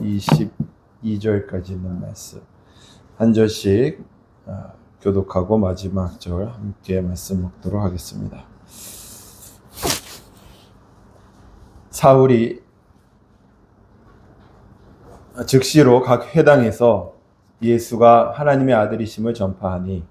22절까지 있는 말씀 한 절씩 교독하고 마지막 절 함께 말씀 먹도록 하겠습니다. 사울이 즉시로 각 회당에서 예수가 하나님의 아들이심을 전파하니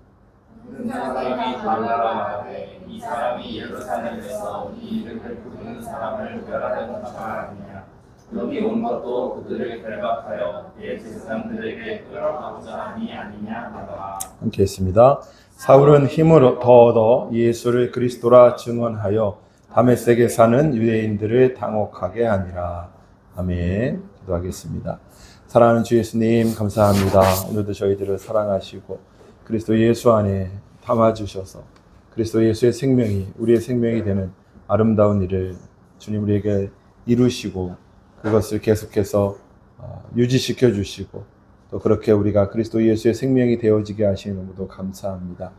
큰 사람이 달라라 말하되 이 사람이 예루살렘에서 이 이름을 부르는 사람을 멸하려는 자가 아니냐. 여기 온 것도 그들을 결박하여 옛 제사장들에게 끌어가고자 함이 아니냐 하더라. 함께 했습니다. 사울은 힘을 더 얻어 예수를 그리스도라 증언하여 다메섹에 사는 유대인들을 당혹하게 하니라. 아멘. 기도하겠습니다. 사랑하는 주 예수님 감사합니다. 오늘도 저희들을 사랑하시고 그리스도 예수 안에 담아주셔서 그리스도 예수의 생명이 우리의 생명이 되는 아름다운 일을 주님 우리에게 이루시고 그것을 계속해서 유지시켜 주시고 또 그렇게 우리가 그리스도 예수의 생명이 되어지게 하시는 너무도 감사합니다.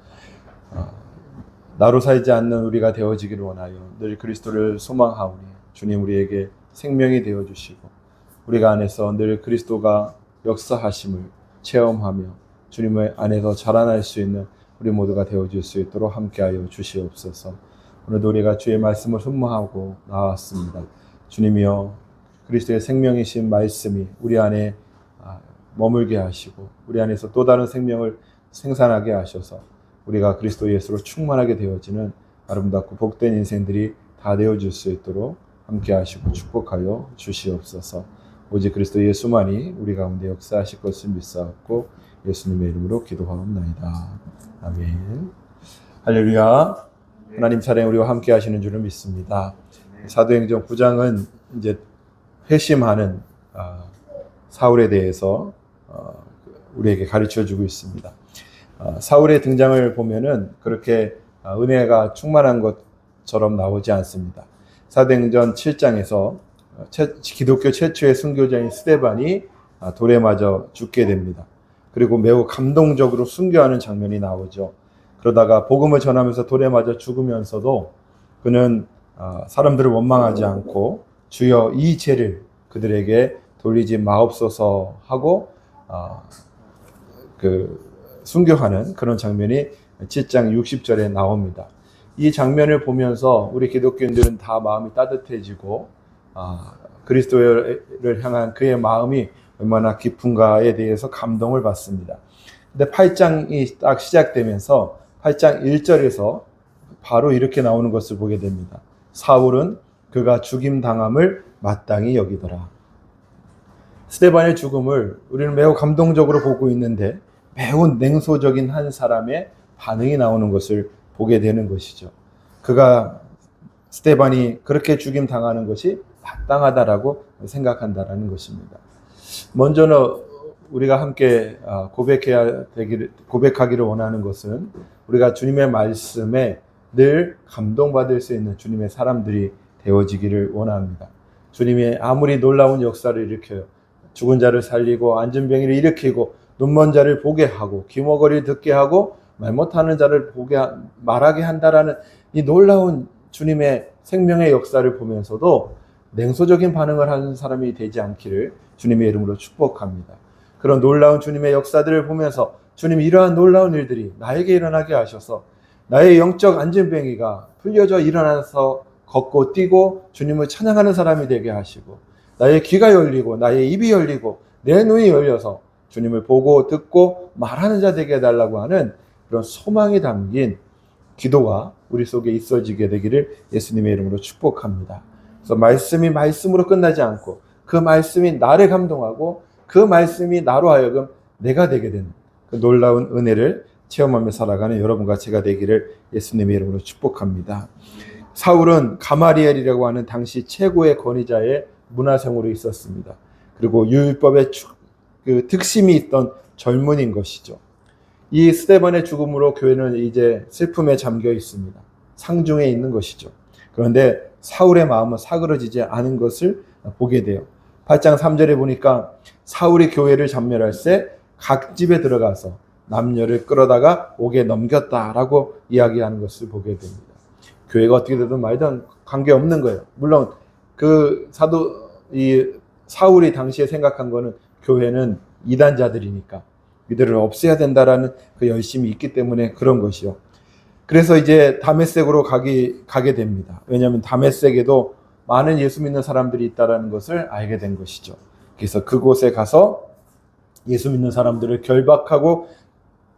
나로 살지 않는 우리가 되어지기를 원하여 늘 그리스도를 소망하오니 주님 우리에게 생명이 되어주시고 우리가 안에서 늘 그리스도가 역사하심을 체험하며 주님의 안에서 자라날 수 있는 우리 모두가 되어줄 수 있도록 함께하여 주시옵소서. 오늘도 우리가 주의 말씀을 흠모하고 나왔습니다. 주님이여 그리스도의 생명이신 말씀이 우리 안에 머물게 하시고 우리 안에서 또 다른 생명을 생산하게 하셔서 우리가 그리스도 예수로 충만하게 되어지는 아름답고 복된 인생들이 다 되어줄 수 있도록 함께 하시고 축복하여 주시옵소서. 오직 그리스도 예수만이 우리 가운데 역사하실 것을 믿사옵고 예수님의 이름으로 기도하옵나이다. 아멘. 할렐루야. 하나님 차례 우리와 함께 하시는 줄을 믿습니다. 사도행전 9장은 이제 회심하는 사울에 대해서 우리에게 가르쳐주고 있습니다. 사울의 등장을 보면은 그렇게 은혜가 충만한 것처럼 나오지 않습니다. 사도행전 7장에서 기독교 최초의 순교자인 스데반이 돌에 맞아 죽게 됩니다. 그리고 매우 감동적으로 순교하는 장면이 나오죠. 그러다가 복음을 전하면서 돌에 맞아 죽으면서도 그는 사람들을 원망하지 않고 주여 이 죄를 그들에게 돌리지 마옵소서 하고 순교하는 그런 장면이 7장 60절에 나옵니다. 이 장면을 보면서 우리 기독교인들은 다 마음이 따뜻해지고 그리스도를 향한 그의 마음이 얼마나 깊은가에 대해서 감동을 받습니다. 근데 8장이 딱 시작되면서 8장 1절에서 바로 이렇게 나오는 것을 보게 됩니다. 사울은 그가 죽임당함을 마땅히 여기더라. 스데반의 죽음을 우리는 매우 감동적으로 보고 있는데 매우 냉소적인 한 사람의 반응이 나오는 것을 보게 되는 것이죠. 스데반이 그렇게 죽임당하는 것이 마땅하다라고 생각한다라는 것입니다. 먼저는 우리가 함께 고백하기를 원하는 것은 우리가 주님의 말씀에 늘 감동받을 수 있는 주님의 사람들이 되어지기를 원합니다. 주님이 아무리 놀라운 역사를 일으켜요. 죽은 자를 살리고 앉은 병이를 일으키고 눈먼 자를 보게 하고 귀머거리를 듣게 하고 말 못하는 자를 말하게 한다라는 이 놀라운 주님의 생명의 역사를 보면서도 냉소적인 반응을 하는 사람이 되지 않기를 주님의 이름으로 축복합니다. 그런 놀라운 주님의 역사들을 보면서 주님 이러한 놀라운 일들이 나에게 일어나게 하셔서 나의 영적 안진뱅이가 풀려져 일어나서 걷고 뛰고 주님을 찬양하는 사람이 되게 하시고 나의 귀가 열리고 나의 입이 열리고 내 눈이 열려서 주님을 보고 듣고 말하는 자 되게 해달라고 하는 그런 소망이 담긴 기도가 우리 속에 있어지게 되기를 예수님의 이름으로 축복합니다. 그래서 말씀이 말씀으로 끝나지 않고 그 말씀이 나를 감동하고 그 말씀이 나로 하여금 내가 되게 되는 그 놀라운 은혜를 체험하며 살아가는 여러분과 제가 되기를 예수님의 이름으로 축복합니다. 사울은 가마리엘이라고 하는 당시 최고의 권위자의 문화생으로 있었습니다. 그리고 율법의 그 특심이 있던 젊은인 것이죠. 이 스데반의 죽음으로 교회는 이제 슬픔에 잠겨 있습니다. 상중에 있는 것이죠. 그런데 사울의 마음은 사그러지지 않은 것을 보게 돼요. 8장 3절에 보니까 사울이 교회를 전멸할 때 각 집에 들어가서 남녀를 끌어다가 옥에 넘겼다라고 이야기하는 것을 보게 됩니다. 교회가 어떻게 되든 말든 관계없는 거예요. 물론 이 사울이 당시에 생각한 거는 교회는 이단자들이니까 이들을 없애야 된다라는 그 열심이 있기 때문에 그런 것이요. 그래서 이제 다메섹으로 가게 됩니다. 왜냐하면 다메섹에도 많은 예수 믿는 사람들이 있다라는 것을 알게 된 것이죠. 그래서 그곳에 가서 예수 믿는 사람들을 결박하고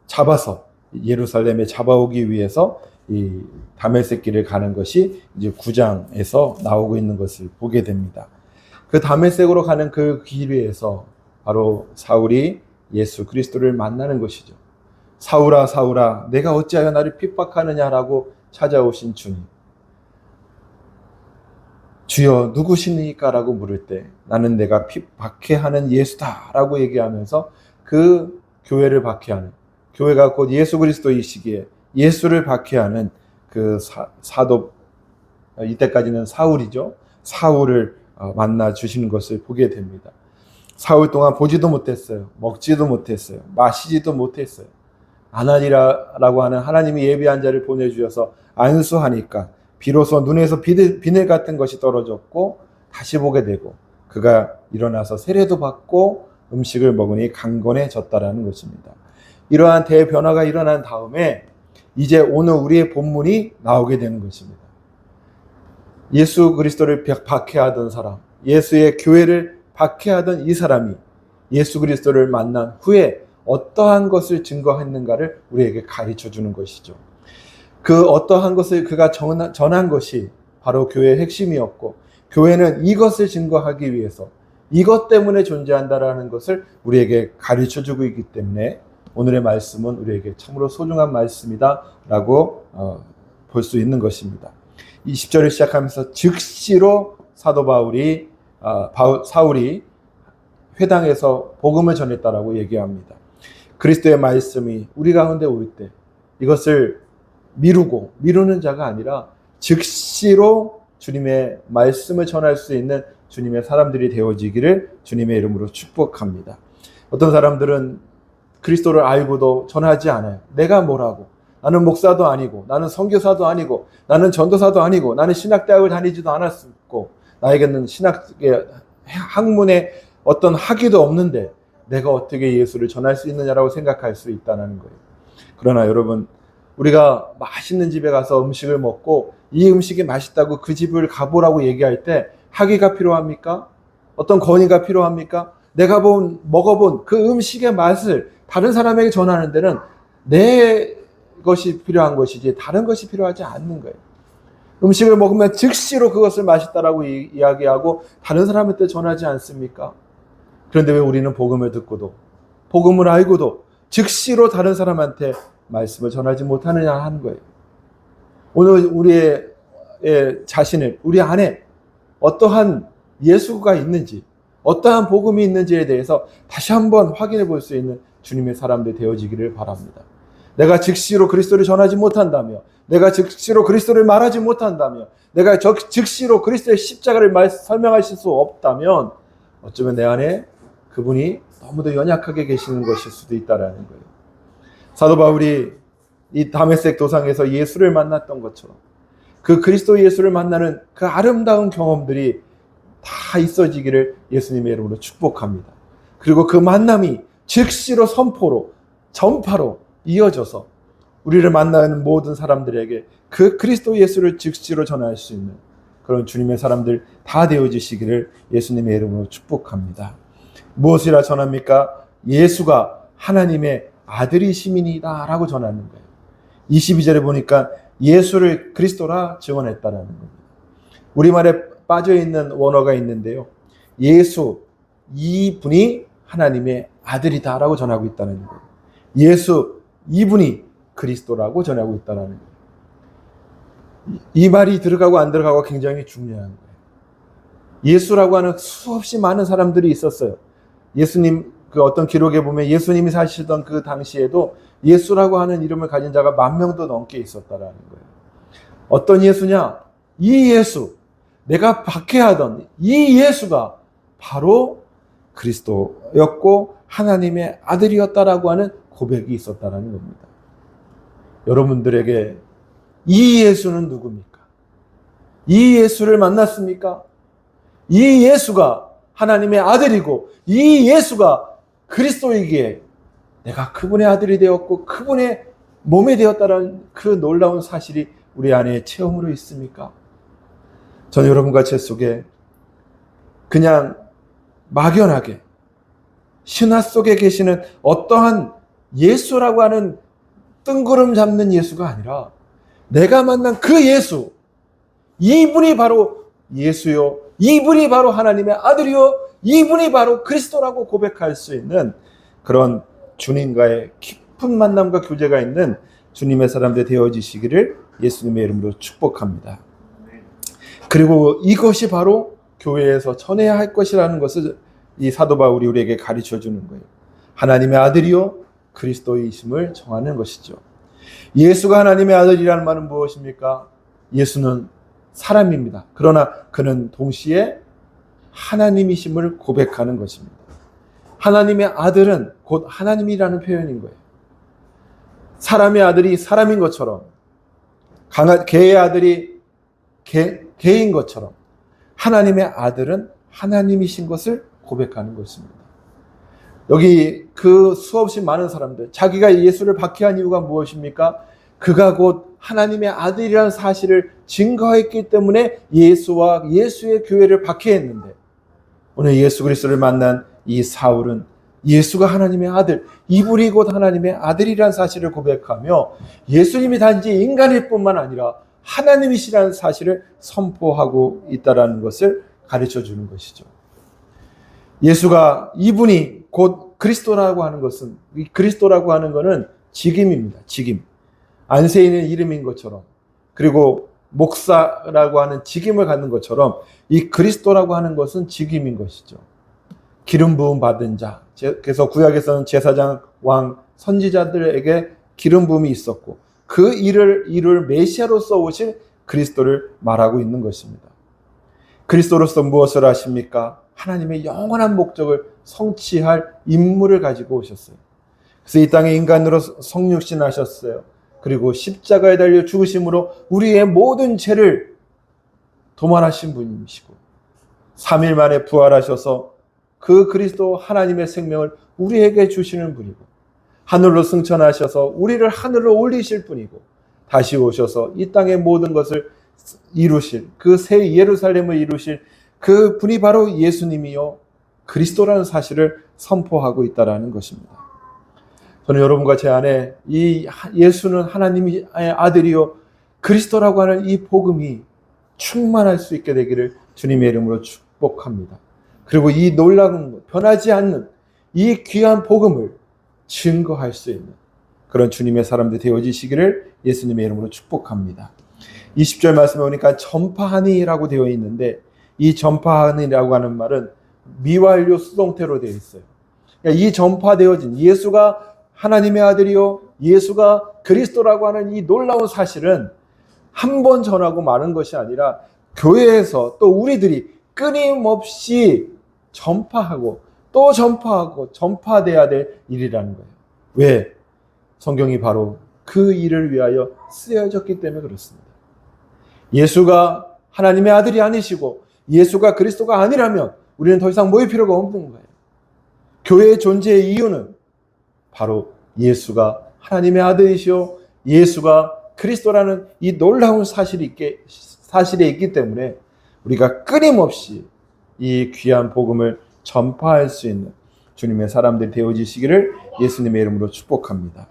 잡아서 예루살렘에 잡아오기 위해서 이 다메섹 길을 가는 것이 이제 9장에서 나오고 있는 것을 보게 됩니다. 그 다메섹으로 가는 그 길 위에서 바로 사울이 예수 그리스도를 만나는 것이죠. 사울아 사울아 내가 어찌하여 나를 핍박하느냐라고 찾아오신 주님. 주여 누구십니까? 라고 물을 때 나는 내가 박해하는 예수다 라고 얘기하면서 그 교회를 박해하는, 교회가 곧 예수 그리스도이시기에 예수를 박해하는 그 사도, 이때까지는 사울이죠. 사울을 만나 주시는 것을 보게 됩니다. 사울 동안 보지도 못했어요. 먹지도 못했어요. 마시지도 못했어요. 아나니라라고 하는 하나님이 예비한 자를 보내주셔서 안수하니까 비로소 눈에서 비늘 같은 것이 떨어졌고 다시 보게 되고 그가 일어나서 세례도 받고 음식을 먹으니 강건해졌다라는 것입니다. 이러한 대변화가 일어난 다음에 이제 오늘 우리의 본문이 나오게 되는 것입니다. 예수 그리스도를 박해하던 사람, 예수의 교회를 박해하던 이 사람이 예수 그리스도를 만난 후에 어떠한 것을 증거했는가를 우리에게 가르쳐 주는 것이죠. 그 어떠한 것을 그가 전한 것이 바로 교회의 핵심이었고, 교회는 이것을 증거하기 위해서 이것 때문에 존재한다라는 것을 우리에게 가르쳐 주고 있기 때문에 오늘의 말씀은 우리에게 참으로 소중한 말씀이다 라고 볼 수 있는 것입니다. 20절을 시작하면서 즉시로 사도 사울이 회당에서 복음을 전했다라고 얘기합니다. 그리스도의 말씀이 우리 가운데 올 때 이것을 미루는 자가 아니라 즉시로 주님의 말씀을 전할 수 있는 주님의 사람들이 되어지기를 주님의 이름으로 축복합니다. 어떤 사람들은 그리스도를 알고도 전하지 않아요. 내가 뭐라고? 나는 목사도 아니고, 나는 선교사도 아니고, 나는 전도사도 아니고, 나는 신학대학을 다니지도 않았고, 나에게는 신학의 학문에 어떤 학위도 없는데 내가 어떻게 예수를 전할 수 있느냐라고 생각할 수 있다는 거예요. 그러나 여러분, 우리가 맛있는 집에 가서 음식을 먹고 이 음식이 맛있다고 그 집을 가보라고 얘기할 때 학위가 필요합니까? 어떤 권위가 필요합니까? 내가 먹어본 그 음식의 맛을 다른 사람에게 전하는 데는 내 것이 필요한 것이지 다른 것이 필요하지 않는 거예요. 음식을 먹으면 즉시로 그것을 맛있다라고 이야기하고 다른 사람한테 전하지 않습니까? 그런데 왜 우리는 복음을 듣고도 복음을 알고도 즉시로 다른 사람한테 말씀을 전하지 못하느냐 하는 거예요. 오늘 우리의 자신을, 우리 안에 어떠한 예수가 있는지, 어떠한 복음이 있는지에 대해서 다시 한번 확인해 볼 수 있는 주님의 사람들 되어지기를 바랍니다. 내가 즉시로 그리스도를 전하지 못한다며, 내가 즉시로 그리스도를 말하지 못한다며, 내가 즉시로 그리스도의 십자가를 설명하실 수 없다면 어쩌면 내 안에 그분이 너무도 연약하게 계시는 것일 수도 있다라는 거예요. 사도 바울이 이 다메섹 도상에서 예수를 만났던 것처럼 그 그리스도 예수를 만나는 그 아름다운 경험들이 다 있어지기를 예수님의 이름으로 축복합니다. 그리고 그 만남이 즉시로 선포로, 전파로 이어져서 우리를 만나는 모든 사람들에게 그 그리스도 예수를 즉시로 전할 수 있는 그런 주님의 사람들 다 되어지시기를 예수님의 이름으로 축복합니다. 무엇이라 전합니까? 예수가 하나님의 아들이심이니이다 라고 전하는 거예요. 22절에 보니까 예수를 그리스도라 증언했다라는 겁니다. 우리말에 빠져있는 원어가 있는데요. 예수, 이분이 하나님의 아들이다 라고 전하고 있다는 거예요. 예수, 이분이 그리스도라고 전하고 있다는 거예요. 이 말이 들어가고 안 들어가고 굉장히 중요한 거예요. 예수라고 하는 수없이 많은 사람들이 있었어요. 예수님, 그 어떤 기록에 보면 예수님이 사시던 그 당시에도 예수라고 하는 이름을 가진 자가 10,000명도 넘게 있었다라는 거예요. 어떤 예수냐? 이 예수, 내가 박해하던 이 예수가 바로 그리스도였고 하나님의 아들이었다라고 하는 고백이 있었다라는 겁니다. 여러분들에게 이 예수는 누굽니까? 이 예수를 만났습니까? 이 예수가 하나님의 아들이고 이 예수가 그리스도이기에 내가 그분의 아들이 되었고 그분의 몸이 되었다는 그 놀라운 사실이 우리 안에 체험으로 있습니까? 저는 여러분과 제 속에 그냥 막연하게 신화 속에 계시는 어떠한 예수라고 하는 뜬구름 잡는 예수가 아니라 내가 만난 그 예수, 이분이 바로 예수요, 이분이 바로 하나님의 아들이요, 이분이 바로 그리스도라고 고백할 수 있는 그런 주님과의 깊은 만남과 교제가 있는 주님의 사람들 되어지시기를 예수님의 이름으로 축복합니다. 그리고 이것이 바로 교회에서 전해야 할 것이라는 것을 이 사도 바울이 우리에게 가르쳐 주는 거예요. 하나님의 아들이요 그리스도이심을 정하는 것이죠. 예수가 하나님의 아들이라는 말은 무엇입니까? 예수는 사람입니다. 그러나 그는 동시에 하나님이심을 고백하는 것입니다. 하나님의 아들은 곧 하나님이라는 표현인 거예요. 사람의 아들이 사람인 것처럼, 개의 아들이 개인 것처럼 하나님의 아들은 하나님이신 것을 고백하는 것입니다. 여기 그 수없이 많은 사람들, 자기가 예수를 박해한 이유가 무엇입니까? 그가 곧 하나님의 아들이라는 사실을 증거했기 때문에 예수와 예수의 교회를 박해했는데, 오늘 예수 그리스도를 만난 이 사울은 예수가 하나님의 아들, 이분이 곧 하나님의 아들이라는 사실을 고백하며 예수님이 단지 인간일 뿐만 아니라 하나님이시라는 사실을 선포하고 있다는 것을 가르쳐 주는 것이죠. 예수가 이분이 곧 그리스도라고 하는 것은, 이 그리스도라고 하는 것은 직임입니다. 직임. 안세인의 이름인 것처럼, 그리고 목사라고 하는 직임을 갖는 것처럼 이 그리스도라고 하는 것은 직임인 것이죠. 기름 부음 받은 자. 그래서 구약에서는 제사장, 왕, 선지자들에게 기름 부음이 있었고 그 일을 이룰 메시아로서 오신 그리스도를 말하고 있는 것입니다. 그리스도로서 무엇을 하십니까? 하나님의 영원한 목적을 성취할 임무를 가지고 오셨어요. 그래서 이 땅에 인간으로 성육신하셨어요. 그리고 십자가에 달려 죽으심으로 우리의 모든 죄를 도말하신 분이시고 3일 만에 부활하셔서 그 그리스도 하나님의 생명을 우리에게 주시는 분이고 하늘로 승천하셔서 우리를 하늘로 올리실 분이고 다시 오셔서 이 땅의 모든 것을 이루실, 그 새 예루살렘을 이루실 그 분이 바로 예수님이요 그리스도라는 사실을 선포하고 있다는 것입니다. 저는 여러분과 제 안에 이 예수는 하나님의 아들이요 그리스도라고 하는 이 복음이 충만할 수 있게 되기를 주님의 이름으로 축복합니다. 그리고 이 놀라운 변하지 않는 이 귀한 복음을 증거할 수 있는 그런 주님의 사람들 되어지시기를 예수님의 이름으로 축복합니다. 20절 말씀에 보니까 전파하니라고 되어 있는데 이 전파하니라고 하는 말은 미완료 수동태로 되어 있어요. 그러니까 이 전파되어진 예수가 하나님의 아들이요 예수가 그리스도라고 하는 이 놀라운 사실은 한 번 전하고 마는 것이 아니라 교회에서 또 우리들이 끊임없이 전파하고 또 전파하고 전파돼야 될 일이라는 거예요. 왜? 성경이 바로 그 일을 위하여 쓰여졌기 때문에 그렇습니다. 예수가 하나님의 아들이 아니시고 예수가 그리스도가 아니라면 우리는 더 이상 모일 필요가 없는 거예요. 교회의 존재의 이유는 바로 예수가 하나님의 아들이시오 예수가 그리스도라는 이 놀라운 사실에 있기 때문에 우리가 끊임없이 이 귀한 복음을 전파할 수 있는 주님의 사람들이 되어지시기를 예수님의 이름으로 축복합니다.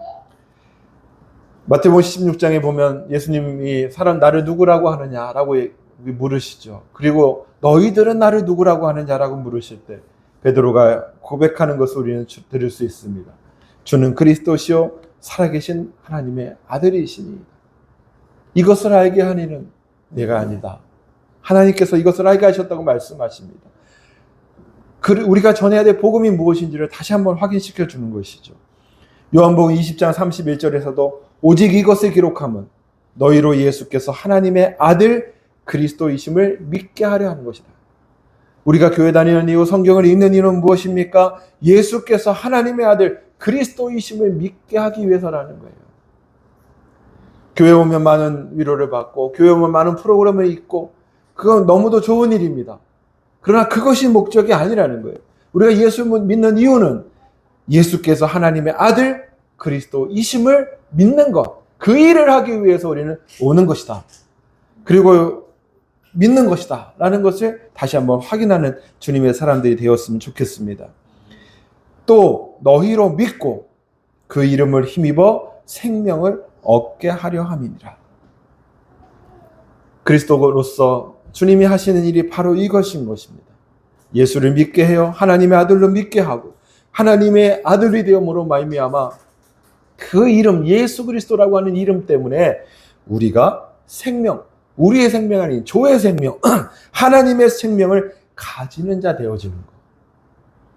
마태복음 16장에 보면 예수님이 사람 나를 누구라고 하느냐라고 물으시죠. 그리고 너희들은 나를 누구라고 하느냐라고 물으실 때 베드로가 고백하는 것을 우리는 들을 수 있습니다. 주는 그리스도시요 살아계신 하나님의 아들이시니 이것을 알게 하니는 내가 아니다. 하나님께서 이것을 알게 하셨다고 말씀하십니다. 우리가 전해야 될 복음이 무엇인지를 다시 한번 확인시켜 주는 것이죠. 요한복음 20장 31절에서도 오직 이것을 기록함은 너희로 예수께서 하나님의 아들 그리스도이심을 믿게 하려 하는 것이다. 우리가 교회 다니는 이유, 성경을 읽는 이유는 무엇입니까? 예수께서 하나님의 아들 그리스도이심을 믿게 하기 위해서라는 거예요. 교회 오면 많은 위로를 받고 교회 오면 많은 프로그램을 있고 그건 너무도 좋은 일입니다. 그러나 그것이 목적이 아니라는 거예요. 우리가 예수 믿는 이유는 예수께서 하나님의 아들 그리스도이심을 믿는 것, 그 일을 하기 위해서 우리는 오는 것이다. 그리고 믿는 것이다 라는 것을 다시 한번 확인하는 주님의 사람들이 되었으면 좋겠습니다. 또 너희로 믿고 그 이름을 힘입어 생명을 얻게 하려 함이니라. 그리스도로서 주님이 하시는 일이 바로 이것인 것입니다. 예수를 믿게 해요. 하나님의 아들로 믿게 하고 하나님의 아들이 되음으로 말미암아 그 이름 예수 그리스도라고 하는 이름 때문에 우리가 생명, 우리의 생명 아닌 조의 생명, 하나님의 생명을 가지는 자 되어지는 것.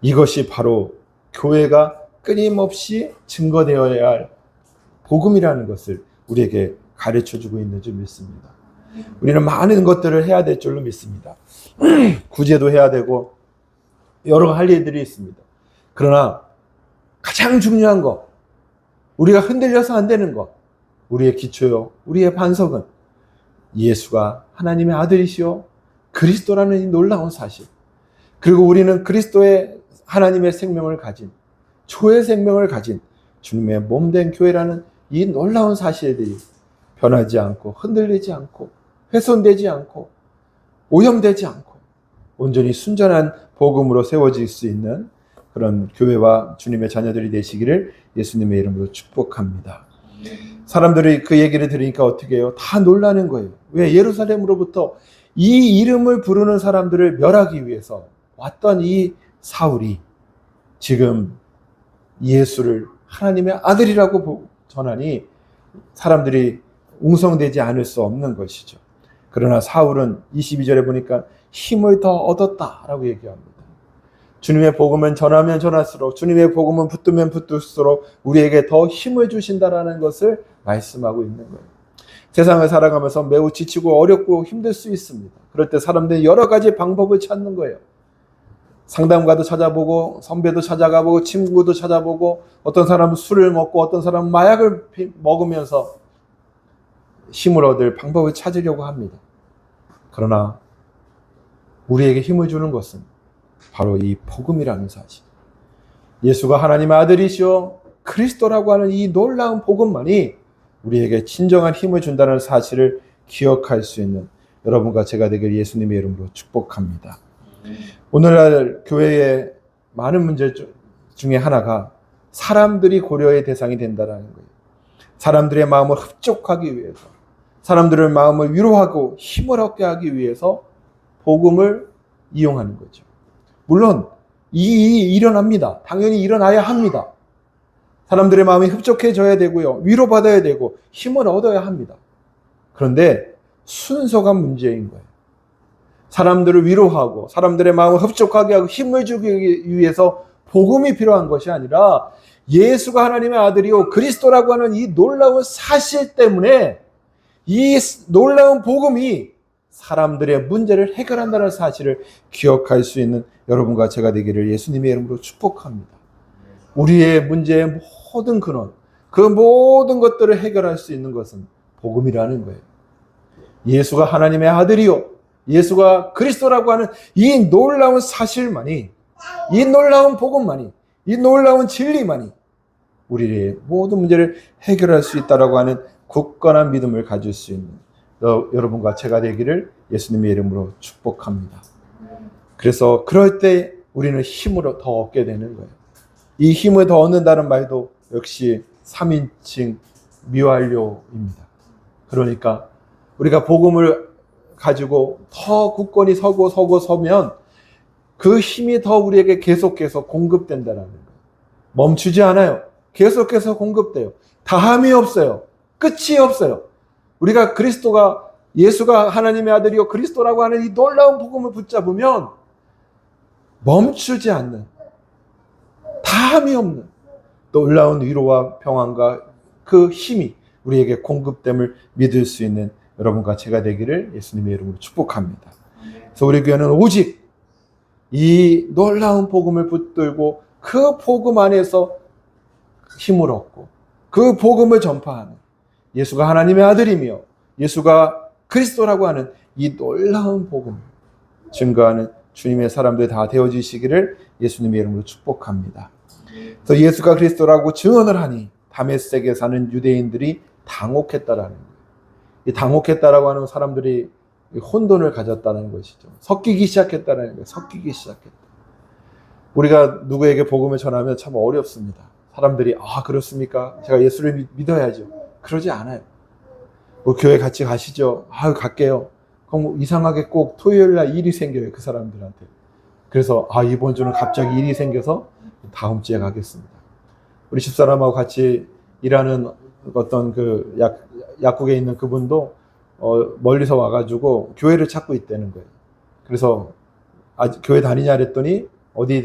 이것이 바로 교회가 끊임없이 증거되어야 할 복음이라는 것을 우리에게 가르쳐주고 있는 줄 믿습니다. 우리는 많은 것들을 해야 될 줄로 믿습니다. 구제도 해야 되고 여러 할 일들이 있습니다. 그러나 가장 중요한 것, 우리가 흔들려서 안 되는 것, 우리의 기초요, 우리의 반석은 예수가 하나님의 아들이시오 그리스도라는 이 놀라운 사실, 그리고 우리는 그리스도의 하나님의 생명을 가진, 초의 생명을 가진 주님의 몸된 교회라는 이 놀라운 사실들이 변하지 않고 흔들리지 않고 훼손되지 않고 오염되지 않고 온전히 순전한 복음으로 세워질 수 있는 그런 교회와 주님의 자녀들이 되시기를 예수님의 이름으로 축복합니다. 사람들이 그 얘기를 들으니까 어떻게 해요? 다 놀라는 거예요. 왜? 예루살렘으로부터 이 이름을 부르는 사람들을 멸하기 위해서 왔던 이 사울이 지금 예수를 하나님의 아들이라고 전하니 사람들이 웅성되지 않을 수 없는 것이죠. 그러나 사울은 22절에 보니까 힘을 더 얻었다라고 얘기합니다. 주님의 복음은 전하면 전할수록, 주님의 복음은 붙들면 붙들수록 우리에게 더 힘을 주신다라는 것을 말씀하고 있는 거예요. 세상을 살아가면서 매우 지치고 어렵고 힘들 수 있습니다. 그럴 때 사람들이 여러 가지 방법을 찾는 거예요. 상담가도 찾아보고 선배도 찾아가보고 친구도 찾아보고 어떤 사람은 술을 먹고 어떤 사람은 마약을 먹으면서 힘을 얻을 방법을 찾으려고 합니다. 그러나 우리에게 힘을 주는 것은 바로 이 복음이라는 사실, 예수가 하나님의 아들이시오 그리스도라고 하는 이 놀라운 복음만이 우리에게 진정한 힘을 준다는 사실을 기억할 수 있는 여러분과 제가 되길 예수님의 이름으로 축복합니다. 오늘날 교회의 많은 문제 중에 하나가 사람들이 고려의 대상이 된다는 거예요. 사람들의 마음을 흡족하기 위해서, 사람들의 마음을 위로하고 힘을 얻게 하기 위해서 복음을 이용하는 거죠. 물론 이 일어납니다. 당연히 일어나야 합니다. 사람들의 마음이 흡족해져야 되고요. 위로받아야 되고 힘을 얻어야 합니다. 그런데 순서가 문제인 거예요. 사람들을 위로하고 사람들의 마음을 흡족하게 하고 힘을 주기 위해서 복음이 필요한 것이 아니라 예수가 하나님의 아들이요 그리스도라고 하는 이 놀라운 사실 때문에 이 놀라운 복음이 사람들의 문제를 해결한다는 사실을 기억할 수 있는 여러분과 제가 되기를 예수님의 이름으로 축복합니다. 우리의 문제의 모든 근원, 그 모든 것들을 해결할 수 있는 것은 복음이라는 거예요. 예수가 하나님의 아들이요 예수가 그리스도라고 하는 이 놀라운 사실만이, 이 놀라운 복음만이, 이 놀라운 진리만이 우리의 모든 문제를 해결할 수 있다라고 하는 굳건한 믿음을 가질 수 있는 여러분과 제가 되기를 예수님의 이름으로 축복합니다. 그래서 그럴 때 우리는 힘을 더 얻게 되는 거예요. 이 힘을 더 얻는다는 말도 역시 3인칭 미완료입니다. 그러니까 우리가 복음을 가지고 더 굳건히 서면 그 힘이 더 우리에게 계속해서 공급된다는 거예요. 멈추지 않아요. 계속해서 공급돼요. 다함이 없어요. 끝이 없어요. 우리가 그리스도가 예수가 하나님의 아들이요 그리스도라고 하는 이 놀라운 복음을 붙잡으면 멈추지 않는, 다함이 없는 놀라운 위로와 평안과 그 힘이 우리에게 공급됨을 믿을 수 있는 여러분과 제가 되기를 예수님의 이름으로 축복합니다. 그래서 우리 교회는 오직 이 놀라운 복음을 붙들고 그 복음 안에서 힘을 얻고 그 복음을 전파하는, 예수가 하나님의 아들이며 예수가 그리스도라고 하는 이 놀라운 복음을 증거하는 주님의 사람들이 다 되어지시기를 예수님의 이름으로 축복합니다. 그래서 예수가 그리스도라고 증언을 하니 다메섹에 사는 유대인들이 당혹했다라는 거예요. 이 당혹했다라고 하는 사람들이 혼돈을 가졌다는 것이죠. 섞이기 시작했다는 거예요. 섞이기 시작했다. 우리가 누구에게 복음을 전하면 참 어렵습니다. 사람들이 그렇습니까? 제가 예수를 믿어야죠. 그러지 않아요. 교회 같이 가시죠. 갈게요. 그럼 이상하게 꼭 토요일 날 일이 생겨요. 그 사람들한테. 그래서 이번 주는 갑자기 일이 생겨서 다음 주에 가겠습니다. 우리 집사람하고 같이 일하는 어떤 그 약국에 있는 그분도 멀리서 와가지고 교회를 찾고 있다는 거예요. 그래서 아직 교회 다니냐 그랬더니 어디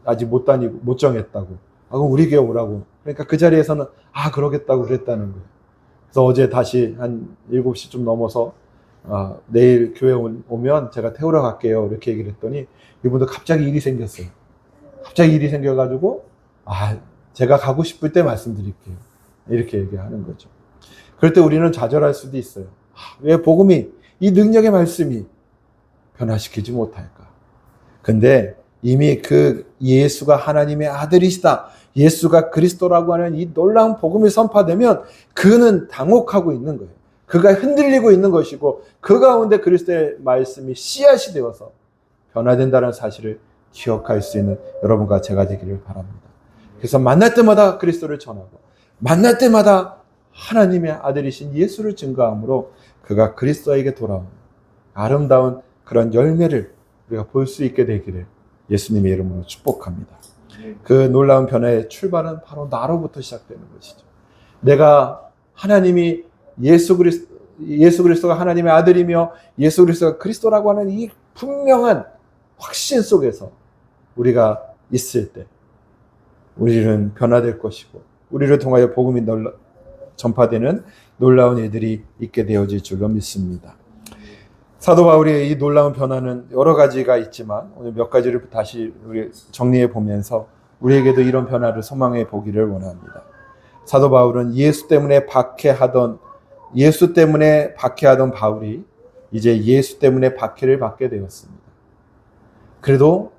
아직 못 다니고 못 정했다고. 그럼 우리 교회 오라고. 그러니까 그 자리에서는 그러겠다고 그랬다는 거예요. 그래서 어제 다시 한 7시쯤 넘어서 내일 교회 오면 제가 태우러 갈게요. 이렇게 얘기를 했더니 이분도 갑자기 일이 생겼어요. 갑자기 일이 생겨가지고 제가 가고 싶을 때 말씀드릴게요. 이렇게 얘기하는 거죠. 그럴 때 우리는 좌절할 수도 있어요. 왜 복음이, 이 능력의 말씀이 변화시키지 못할까? 근데 이미 그 예수가 하나님의 아들이시다, 예수가 그리스도라고 하는 이 놀라운 복음이 선포되면 그는 당혹하고 있는 거예요. 그가 흔들리고 있는 것이고 그 가운데 그리스도의 말씀이 씨앗이 되어서 변화된다는 사실을 기억할 수 있는 여러분과 제가 되기를 바랍니다. 그래서 만날 때마다 그리스도를 전하고 만날 때마다 하나님의 아들이신 예수를 증거함으로 그가 그리스도에게 돌아오는 아름다운 그런 열매를 우리가 볼 수 있게 되기를 예수님의 이름으로 축복합니다. 그 놀라운 변화의 출발은 바로 나로부터 시작되는 것이죠. 내가 하나님이 예수 그리스도가 하나님의 아들이며 예수 그리스도가 그리스도라고 하는 이 분명한 확신 속에서 우리가 있을 때 우리는 변화될 것이고 우리를 통하여 복음이 전파되는 놀라운 일들이 있게 되어질 줄로 믿습니다. 사도 바울의 이 놀라운 변화는 여러 가지가 있지만 오늘 몇 가지를 다시 우리 정리해 보면서 우리에게도 이런 변화를 소망해 보기를 원합니다. 사도 바울은 예수 때문에 박해하던 바울이 이제 예수 때문에 박해를 받게 되었습니다. 그래도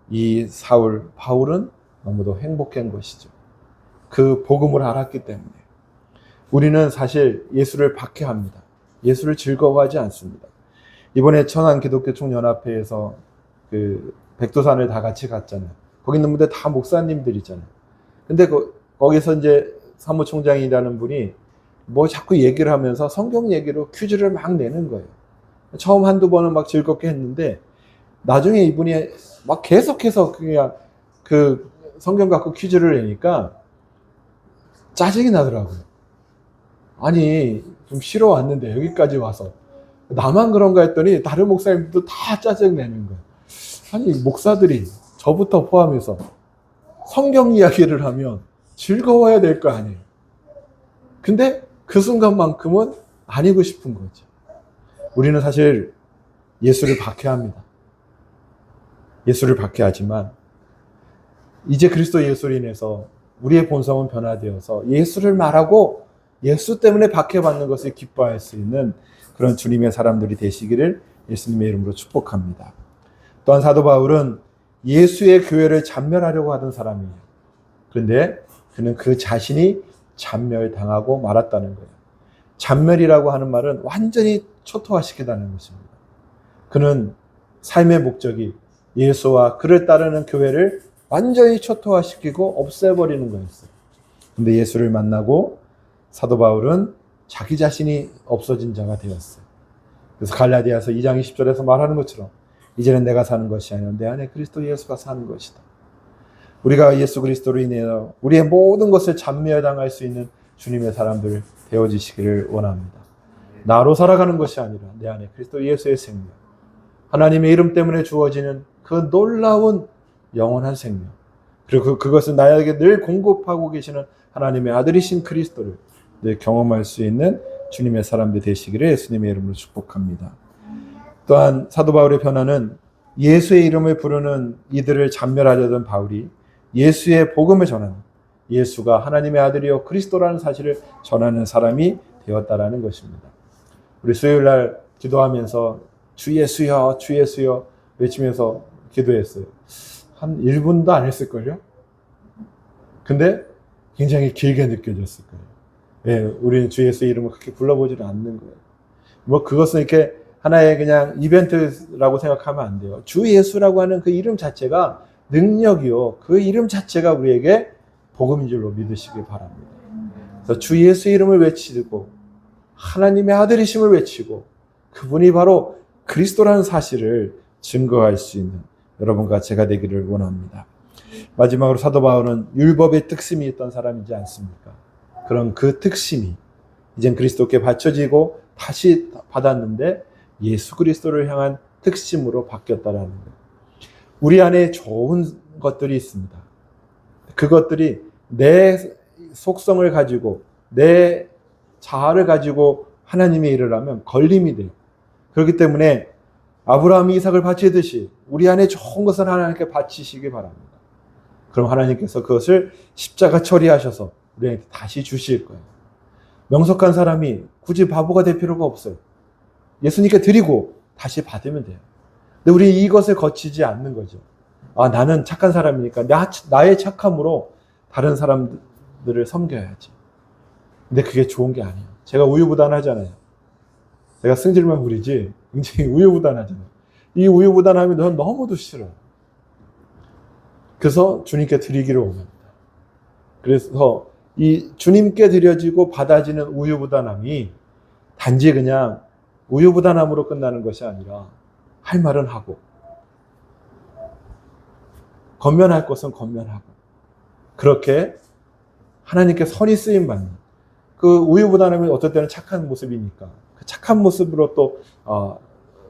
이 바울은 너무도 행복한 것이죠. 그 복음을 알았기 때문에. 우리는 사실 예수를 박해합니다. 예수를 즐거워하지 않습니다. 이번에 천안기독교총연합회에서 그 백두산을 다 같이 갔잖아요. 거기 있는 분들 다 목사님들이잖아요. 근데 거기서 이제 사무총장이라는 분이 뭐 자꾸 얘기를 하면서 성경 얘기로 퀴즈를 막 내는 거예요. 처음 한두 번은 막 즐겁게 했는데 나중에 이분이 막 계속해서 그냥 그 성경 갖고 퀴즈를 내니까 짜증이 나더라고요. 아니 좀 쉬러 왔는데 여기까지 와서 나만 그런가 했더니 다른 목사님들도 다 짜증내는 거예요. 아니 목사들이 저부터 포함해서 성경 이야기를 하면 즐거워야 될 거 아니에요. 근데 그 순간만큼은 아니고 싶은 거죠. 우리는 사실 예수를 박해합니다. 예수를 박해하지만 이제 그리스도 예수로 인해서 우리의 본성은 변화되어서 예수를 말하고 예수 때문에 박해받는 것을 기뻐할 수 있는 그런 주님의 사람들이 되시기를 예수님의 이름으로 축복합니다. 또한 사도 바울은 예수의 교회를 잔멸하려고 하던 사람이에요. 그런데 그는 그 자신이 잔멸당하고 말았다는 거예요. 잔멸이라고 하는 말은 완전히 초토화시키다는 것입니다. 그는 삶의 목적이 예수와 그를 따르는 교회를 완전히 초토화시키고 없애버리는 거였어요. 근데 예수를 만나고 사도 바울은 자기 자신이 없어진 자가 되었어요. 그래서 갈라디아서 2장 20절에서 말하는 것처럼 이제는 내가 사는 것이 아니라 내 안에 그리스도 예수가 사는 것이다. 우리가 예수 그리스도로 인하여 우리의 모든 것을 잔멸당할 수 있는 주님의 사람들 되어지시기를 원합니다. 나로 살아가는 것이 아니라 내 안에 그리스도 예수의 생명, 하나님의 이름 때문에 주어지는 그 놀라운 영원한 생명, 그리고 그것을 나에게 늘 공급하고 계시는 하나님의 아들이신 그리스도를 늘 경험할 수 있는 주님의 사람들 되시기를 예수님의 이름으로 축복합니다. 또한 사도 바울의 변화는 예수의 이름을 부르는 이들을 잔멸하려던 바울이 예수의 복음을 전하는, 예수가 하나님의 아들이요 그리스도라는 사실을 전하는 사람이 되었다라는 것입니다. 우리 수요일 날 기도하면서 주 예수여 주 예수여 외치면서 기도했어요. 한 1분도 안 했을걸요? 근데 굉장히 길게 느껴졌을 거예요. 예, 우리는 주 예수의 이름을 그렇게 불러보지를 않는 거예요. 뭐 그것은 이렇게 하나의 그냥 이벤트라고 생각하면 안 돼요. 주 예수라고 하는 그 이름 자체가 능력이요. 그 이름 자체가 우리에게 복음인 줄로 믿으시길 바랍니다. 그래서 주 예수의 이름을 외치고 하나님의 아들이심을 외치고 그분이 바로 그리스도라는 사실을 증거할 수 있는 여러분과 제가 되기를 원합니다. 마지막으로 사도 바울은 율법의 특심이 있던 사람이지 않습니까? 그런 그 특심이 이젠 그리스도께 바쳐지고 다시 받았는데 예수 그리스도를 향한 특심으로 바뀌었다라는 거예요. 우리 안에 좋은 것들이 있습니다. 그것들이 내 속성을 가지고 내 자아를 가지고 하나님의 일을 하면 걸림이 돼요. 그렇기 때문에 아브라함이 이삭을 바치듯이 우리 안에 좋은 것을 하나님께 바치시기 바랍니다. 그럼 하나님께서 그것을 십자가 처리하셔서 우리에게 다시 주실 거예요. 명석한 사람이 굳이 바보가 될 필요가 없어요. 예수님께 드리고 다시 받으면 돼요. 근데 우리 이것을 거치지 않는 거죠. 아, 나는 착한 사람이니까 나의 착함으로 다른 사람들을 섬겨야지. 근데 그게 좋은 게 아니에요. 제가 우유부단하잖아요. 제가 승질만 부리지 굉장히 우유부단하잖아요. 이 우유부단함이 너무도 싫어요. 그래서 주님께 드리기를 원합니다. 그래서 이 주님께 드려지고 받아지는 우유부단함이 단지 그냥 우유부단함으로 끝나는 것이 아니라 할 말은 하고 권면할 것은 권면하고 그렇게 하나님께 선이 쓰임 받는 그 우유부단함이 어떨 때는 착한 모습이니까 그 착한 모습으로 또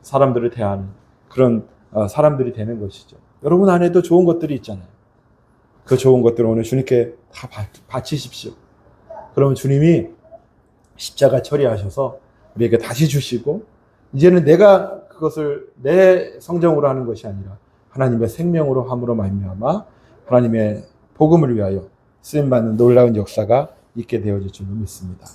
사람들을 대하는 그런 사람들이 되는 것이죠. 여러분 안에도 좋은 것들이 있잖아요. 그 좋은 것들을 오늘 주님께 다 바치십시오. 그러면 주님이 십자가 처리하셔서 우리에게 다시 주시고 이제는 내가 그것을 내 성정으로 하는 것이 아니라 하나님의 생명으로 함으로 말미암아 하나님의 복음을 위하여 쓰임받는 놀라운 역사가 있게 되어질 줄로 믿습니다.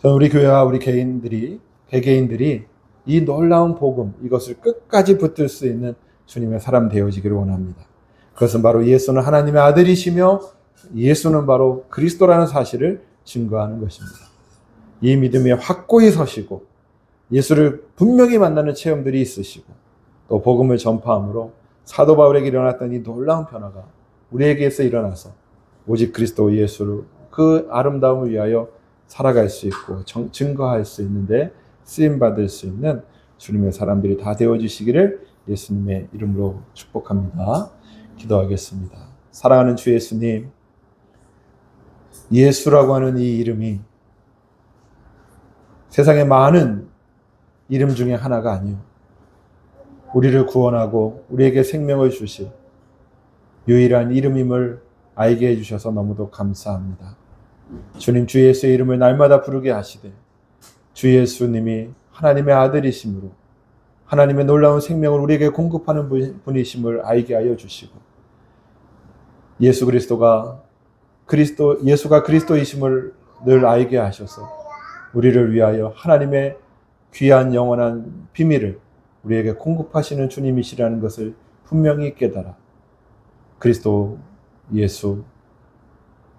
저는 우리 교회와 우리 개개인들이 이 놀라운 복음 이것을 끝까지 붙들 수 있는 주님의 사람 되어지기를 원합니다. 그것은 바로 예수는 하나님의 아들이시며 예수는 바로 그리스도라는 사실을 증거하는 것입니다. 이 믿음에 확고히 서시고 예수를 분명히 만나는 체험들이 있으시고 또 복음을 전파함으로 사도 바울에게 일어났던 이 놀라운 변화가 우리에게서 일어나서 오직 그리스도 예수를 그 아름다움을 위하여 살아갈 수 있고 증거할 수 있는데 쓰임받을 수 있는 주님의 사람들이 다 되어주시기를 예수님의 이름으로 축복합니다. 기도하겠습니다. 사랑하는 주 예수님, 예수라고 하는 이 이름이 세상의 많은 이름 중에 하나가 아니요 우리를 구원하고 우리에게 생명을 주실 유일한 이름임을 알게 해주셔서 너무도 감사합니다. 주님, 주 예수의 이름을 날마다 부르게 하시되 주 예수님이 하나님의 아들이심으로 하나님의 놀라운 생명을 우리에게 공급하는 분이심을 알게 하여 주시고 예수가 그리스도이심을 늘 알게 하셔서 우리를 위하여 하나님의 귀한 영원한 비밀을 우리에게 공급하시는 주님이시라는 것을 분명히 깨달아 그리스도 예수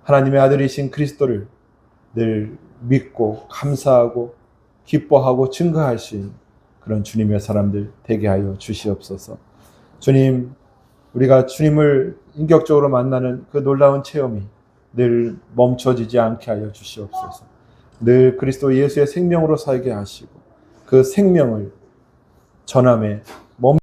하나님의 아들이신 그리스도를 늘 믿고 감사하고 기뻐하고 증거할 수 있는 그런 주님의 사람들 되게 하여 주시옵소서. 주님, 우리가 주님을 인격적으로 만나는 그 놀라운 체험이 늘 멈춰지지 않게 하여 주시옵소서. 늘 그리스도 예수의 생명으로 살게 하시고 그 생명을 전함에